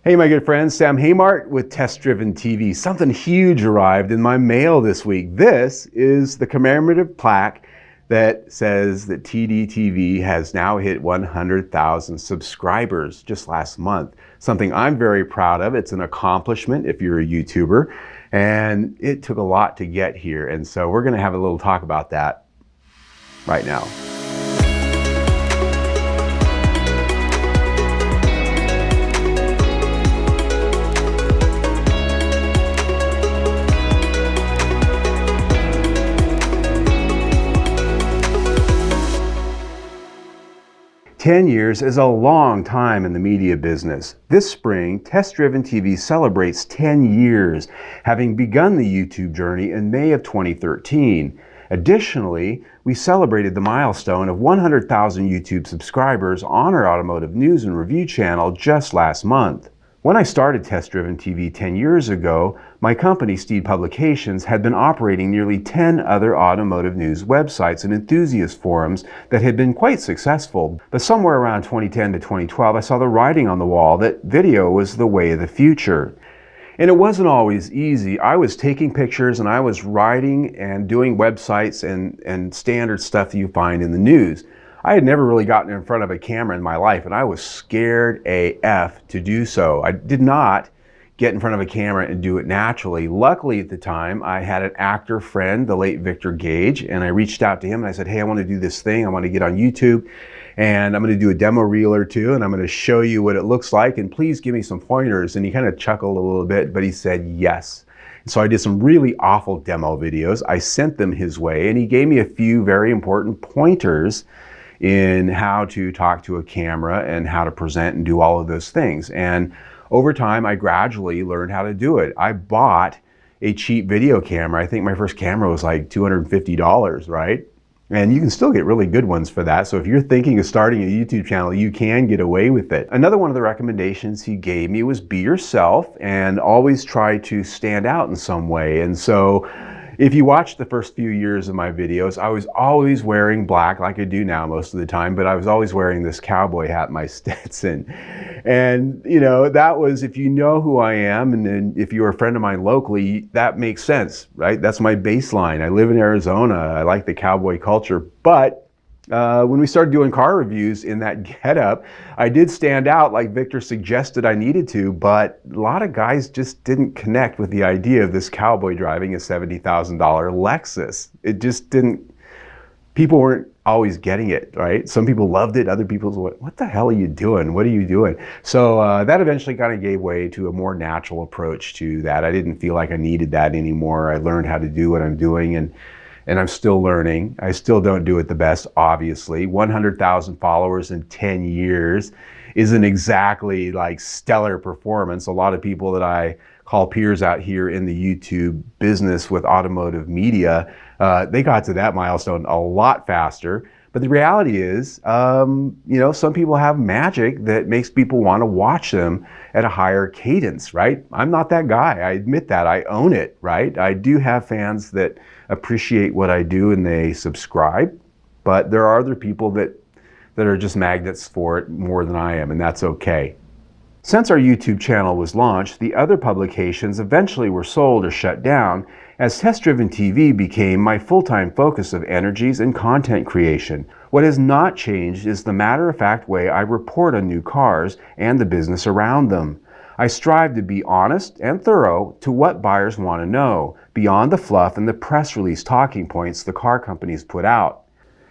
Hey my good friends, Sam Haymart with Test Driven TV. Something huge arrived in my mail this week. This is the commemorative plaque that says that TDTV has now hit 100,000 subscribers just last month. Something I'm very proud of. It's an accomplishment if you're a YouTuber, and it took a lot to get here. And so we're going to have a little talk about that right now. 10 years is a long time in the media business. This spring, Test Driven TV celebrates 10 years, having begun the YouTube journey in May of 2013. Additionally, we celebrated the milestone of 100,000 YouTube subscribers on our automotive news and review channel just last month. When I started Test Driven TV 10 years ago, my company, Steed Publications, had been operating nearly 10 other automotive news websites and enthusiast forums that had been quite successful. But somewhere around 2010 to 2012, I saw the writing on the wall that video was the way of the future. And it wasn't always easy. I was taking pictures and I was writing and doing websites and standard stuff that you find in the news. I had never really gotten in front of a camera in my life, and I was scared AF to do so. I did not get in front of a camera and do it naturally. Luckily at the time, I had an actor friend, the late Victor Gage, and I reached out to him and I said, hey, I want to do this thing. I want to get on YouTube, and I'm going to do a demo reel or two, and I'm going to show you what it looks like, and please give me some pointers. And he kind of chuckled a little bit, but he said yes. So I did some really awful demo videos. I sent them his way, and he gave me a few very important pointers in how to talk to a camera and how to present and do all of those things. And over time, I gradually learned how to do it. I bought a cheap video camera. I think my first camera was like $250, right? And you can still get really good ones for that. So if you're thinking of starting a YouTube channel, you can get away with it. Another one of the recommendations he gave me was be yourself and always try to stand out in some way. And so if you watch the first few years of my videos, I was always wearing black, like I do now most of the time, but I was always wearing this cowboy hat, my Stetson. And, you know, that was, if you know who I am, and then if you're a friend of mine locally, that makes sense, right? That's my baseline. I live in Arizona. I like the cowboy culture. But when we started doing car reviews in that getup, I did stand out like Victor suggested I needed to, but a lot of guys just didn't connect with the idea of this cowboy driving a $70,000 Lexus. It just didn't, people weren't always getting it, right? Some people loved it, other people were, what the hell are you doing? What are you doing? So that eventually kind of gave way to a more natural approach to that. I didn't feel like I needed that anymore. I learned how to do what I'm doing, and I'm still learning. I still don't do it the best, obviously. 100,000 followers in 10 years isn't exactly like stellar performance. A lot of people that I call peers out here in the YouTube business with automotive media, they got to that milestone a lot faster. But the reality is, you know, some people have magic that makes people want to watch them at a higher cadence, right? I'm not that guy. I admit that. I own it, right? I do have fans that appreciate what I do and they subscribe, but there are other people that are just magnets for it more than I am, and that's okay. Since our YouTube channel was launched, the other publications eventually were sold or shut down, as Test Driven TV became my full-time focus of energies and content creation. What has not changed is the matter-of-fact way I report on new cars and the business around them. I strive to be honest and thorough to what buyers want to know, beyond the fluff and the press release talking points the car companies put out.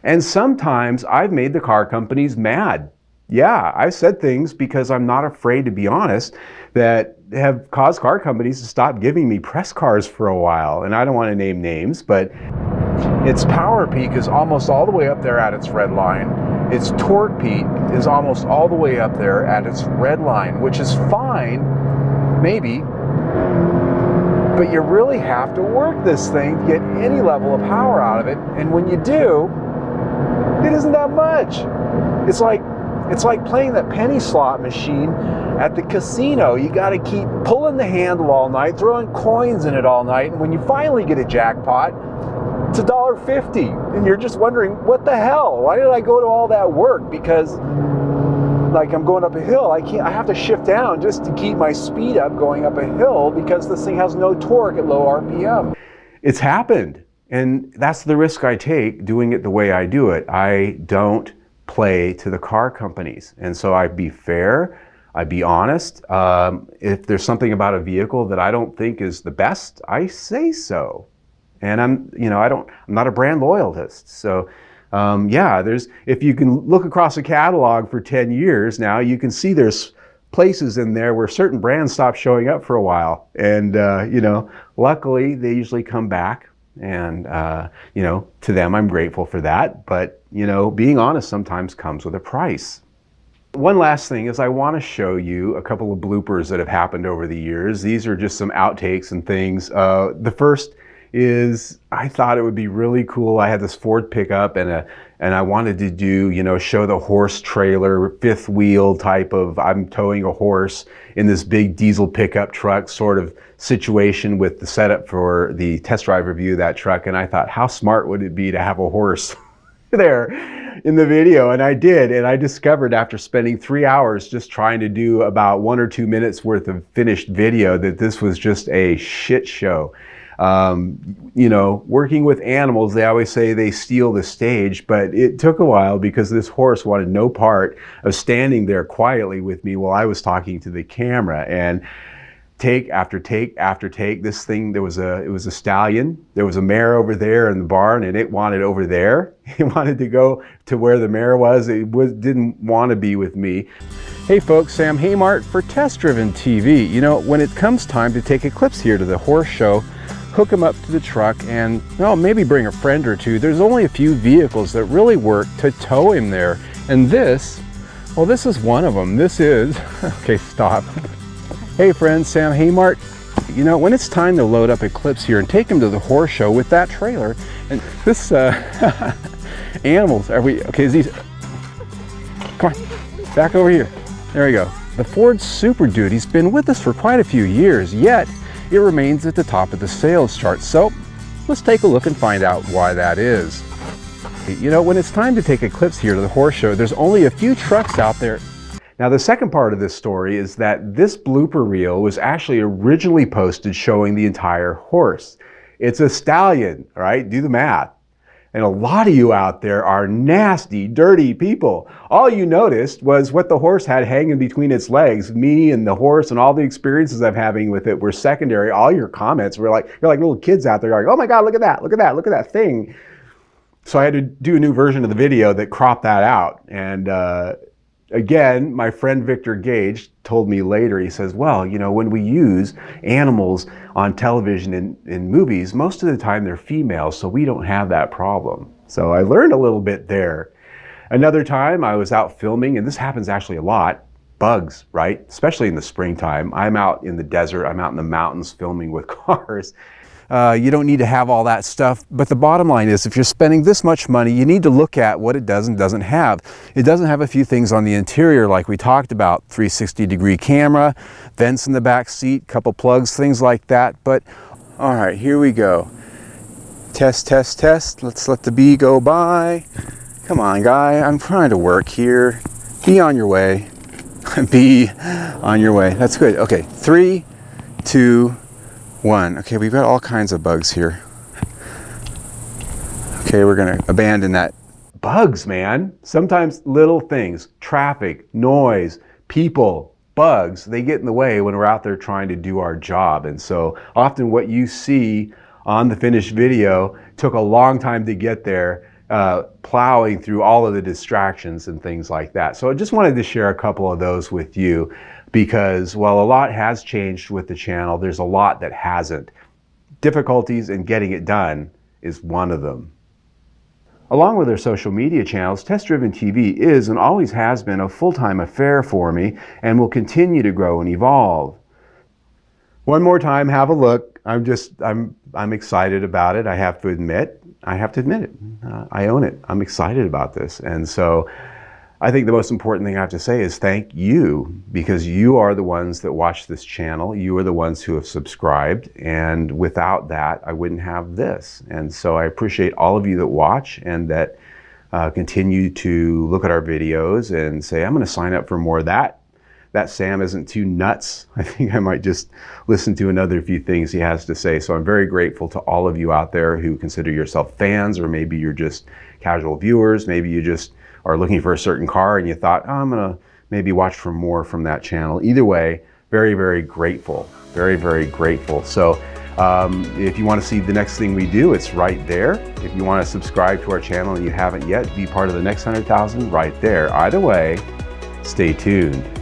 And sometimes I've made the car companies mad. Yeah, I've said things, because I'm not afraid to be honest, that have caused car companies to stop giving me press cars for a while. And I don't want to name names, but its power peak is almost all the way up there at its red line. Its torque peak is almost all the way up there at its red line, which is fine, maybe, but you really have to work this thing to get any level of power out of it. And when you do, it isn't that much. It's like playing that penny slot machine at the casino. You got to keep pulling the handle all night, throwing coins in it all night, and when you finally get a jackpot, it's $1.50, and you're just wondering, what the hell? Why did I go to all that work? Because like I'm going up a hill, I have to shift down just to keep my speed up going up a hill because this thing has no torque at low RPM. It's happened, and that's the risk I take doing it the way I do it. I don't play to the car companies, and so I'd be fair, I'd be honest. If there's something about a vehicle that I don't think is the best, I say so. And I'm not a brand loyalist. So yeah, if you can look across a catalog for 10 years now, you can see there's places in there where certain brands stop showing up for a while. And, luckily they usually come back, and, to them, I'm grateful for that. But, being honest sometimes comes with a price. One last thing is I want to show you a couple of bloopers that have happened over the years. These are just some outtakes and things. The first is I thought it would be really cool. I had this Ford pickup and I wanted to do, show the horse trailer, fifth wheel type of, I'm towing a horse in this big diesel pickup truck sort of situation with the setup for the test drive review of that truck. And I thought, how smart would it be to have a horse there in the video? And I did, and I discovered after spending 3 hours just trying to do about 1 or 2 minutes worth of finished video that this was just a shit show. Working with animals, they always say they steal the stage, but it took a while because this horse wanted no part of standing there quietly with me while I was talking to the camera. And take after take after take, this thing, it was a stallion. There was a mare over there in the barn, and it wanted over there. It wanted to go to where the mare was. Didn't want to be with me. Hey folks, Sam Haymart for Test Driven TV. When it comes time to take Eclipse here to the horse show, hook them up to the truck and maybe bring a friend or two. There's only a few vehicles that really work to tow him there. And this is one of them. This is, okay, stop. Hey friends, Sam Haymart. When it's time to load up Eclipse here and take him to the horse show with that trailer, and this, animals, okay, is these, come on, back over here. There we go. The Ford Super Duty's been with us for quite a few years, yet it remains at the top of the sales chart. So let's take a look and find out why that is. When it's time to take Eclipse here to the horse show, there's only a few trucks out there. Now the second part of this story is that this blooper reel was actually originally posted showing the entire horse. It's a stallion, right? Do the math. And a lot of you out there are nasty, dirty people. All you noticed was what the horse had hanging between its legs. Me and the horse and all the experiences I'm having with it were secondary. All your comments were like, you're like little kids out there going, oh my God, look at that, look at that, look at that thing. So I had to do a new version of the video that cropped that out. And again, my friend Victor Gage told me later, he says, well, when we use animals on television in movies, most of the time they're females, so we don't have that problem. So I learned a little bit there. Another time I was out filming, and this happens actually a lot, bugs, right? Especially in the springtime. I'm out in the desert, I'm out in the mountains filming with cars. You don't need to have all that stuff, but the bottom line is if you're spending this much money, you need to look at what it does and doesn't have. It doesn't have a few things on the interior like we talked about, 360-degree camera, vents in the back seat, couple plugs, things like that. But all right, here we go. Test, test, test. Let's let the bee go by. Come on, guy, I'm trying to work here. Be on your way. Be on your way. That's good. Okay, 3, 2, 1. Okay, we've got all kinds of bugs here. Okay, we're gonna abandon that. Bugs, man. Sometimes little things, traffic, noise, people, bugs, they get in the way when we're out there trying to do our job. And so often what you see on the finished video took a long time to get there, plowing through all of the distractions and things like that. So I just wanted to share a couple of those with you, because while a lot has changed with the channel, there's a lot that hasn't. Difficulties in getting it done is one of them. Along with our social media channels, Test Driven TV is and always has been a full-time affair for me and will continue to grow and evolve. One more time, have a look. I'm excited about it. I have to admit it. I own it. I'm excited about this. And so I think the most important thing I have to say is thank you, because you are the ones that watch this channel. You are the ones who have subscribed, and without that, I wouldn't have this. And so I appreciate all of you that watch and that continue to look at our videos and say, I'm going to sign up for more of that. That Sam isn't too nuts. I think I might just listen to another few things he has to say. So I'm very grateful to all of you out there who consider yourself fans, or maybe you're just casual viewers. Maybe you just are looking for a certain car and you thought, oh, I'm going to maybe watch for more from that channel. Either way, very, very grateful. Very, very grateful. So if you want to see the next thing we do, it's right there. If you want to subscribe to our channel and you haven't yet, be part of the next 100,000, right there. Either way, stay tuned.